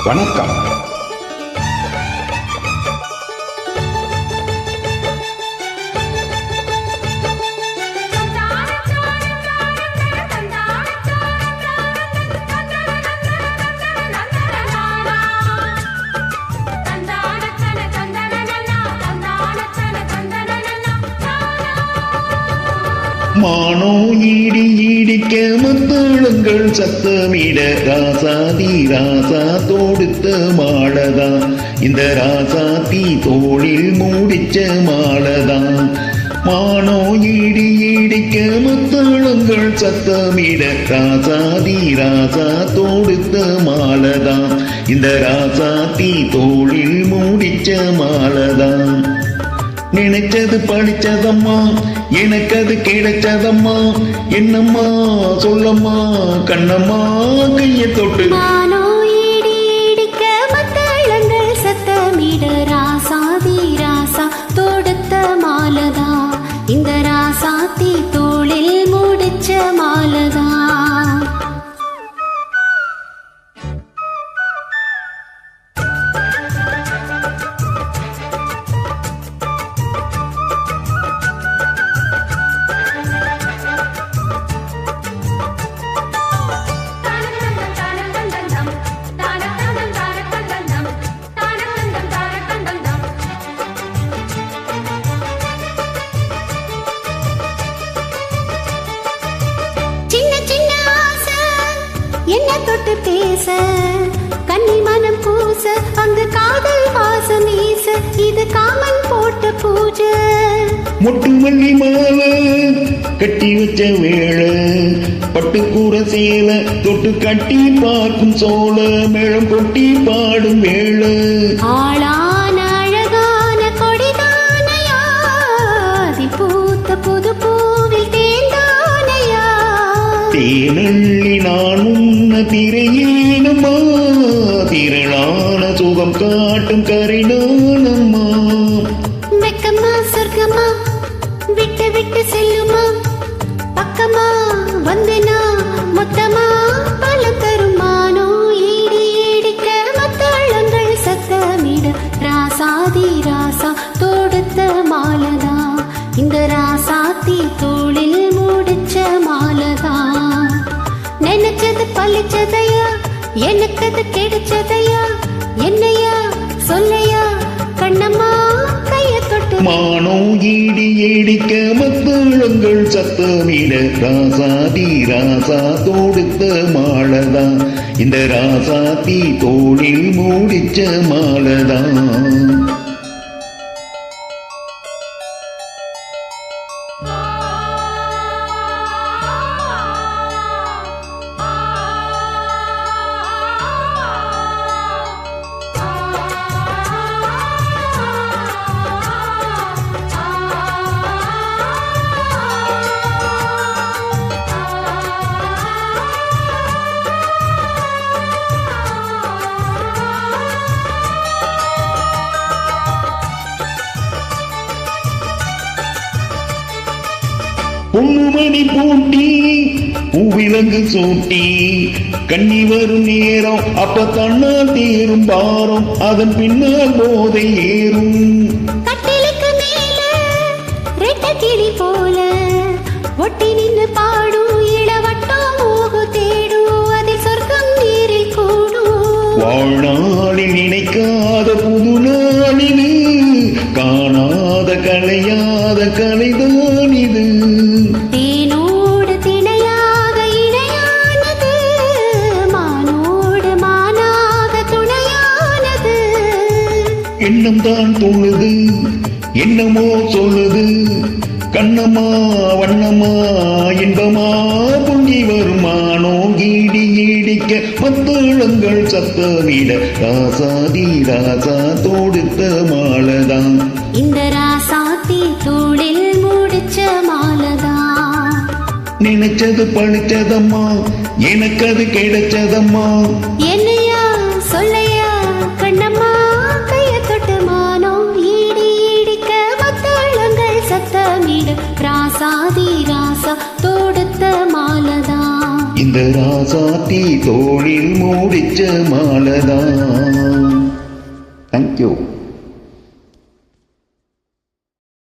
வணக்கம். மானோ ஈடி ஈடிக்க மத்தாளங்கள் சத்தமிட ராசாதி ராசா தொடுத்த மாலதா, இந்த ராசாத்தி தோளில் மூடிச்ச மாலதா. மானோ ஈடி ஈடிக்க மத்தாளங்கள் சத்தமிட ராசாதி ராசா தொடுத்த மாலதா, இந்த ராசாத்தி தோளில் மூடிச்ச மாலதா. நினைச்சது படிச்சதம்மா, எனக்கு அது கிடைச்சதம்மா, என்னம்மா சொல்லம்மா கண்ணம்மா கையை தொட்டு. மானோ ஈடி ஈடிக்க மத்தாளங்கள் சத்தமிட ராசாதி ராசா தொடுத்த மாலதா, இந்த ராசாத்தி தோளில் முடிச்ச மாலதா. என்ன தொட்டு பேச கன்னி மனம் பூச, அங்கு காதல் வாசம் வீச, இது காமன் போட்ட பூஜை. மொட்டு மல்லி மாலை கட்டி வச்ச வேளை, பட்டுக்கூட சேல தொட்டு கட்டி பார்க்கும் சோழ, மேளம் கொட்டி பாடும் வேளை. ஆளான அழகான கொடிதானையா, அதி பூத்த புது பூவில் தேந்தானையா. தேனள்ளி நான் உன்ன திரையேனம்மா, திரளான சுகம் காட்டும் கரைநானம்மா. வெக்கம்மா சொர்க்கம்மா விட்டு விட்டு செல்லுமா, பக்கமா வந்தனா மொத்தமா பல தருமானோ ஈடி ஈடிக்க மத்தாளங்கள் சத்தமிட ராசாதி ராசா தொடுத்த மாலதா, இந்த ராசாத்தி தோளில் முடிச்ச மாலதா. நினைச்சது பழிச்சதையா, எனக்கு அது கிடைச்சதையா, என்னையா சொல்லையா கண்ணம்மா கைய தொட்டு. மானோ ஈடி ஈடிக்க மத்தாளங்கள் சத்தமிட ராசாதி ராசா தொடுத்த மாலதா, இந்த ராசாத்தி தோளில் மூடிச்ச மாலதா. பொன்னுமணி பூட்டி பூவிலங்கு சூட்டி கண்ணி வரும் நேரம், அப்ப தன்னால் தேரும் பாரம், அதன் பின்னால் போதை ஏறும். கட்டிலுக்கு மேல ரெட்ட கிளி போல ஒட்டி நின்று பாடும் இளவட்டம் மோகு தேடும், அதில் சொர்க்கம் நீரில் கூடும். வாழ்நாளில் நினைக்காத புது நாளிது, காணாத கலையாத கலைதான் இது. தேனோடு திணையாக இணையானது, மானோடு மானாக துணையானது. எண்ணம் தான் தொழுது என்னமோ சொல்லுது, கண்ணம்மா வண்ணம்மா இன்பமா பொங்கி வருமானோ ஈடி ஈடிக்க மத்தாளங்கள் சத்தமிட ராசாதி ராசா தொடுத்த மாலதா, இந்த ராசாத்தி தோளில் முடிச்ச மாலதா. நினைச்சது பழிச்சதம்மா, எனக்கு அது கிடைச்சதம்மா, என்னையா சொல்லையா கண்ணம்மா கைய தொட்டு. மானோ ஈடி ஈடிக்க மத்தாளங்கள் சத்தமிட ராசாதி ராசா தொடுத்த மாலதா, இந்த இந்த ராசாத்தி தோளில் மூடிச்ச மாலதான். தேங்க்யூ.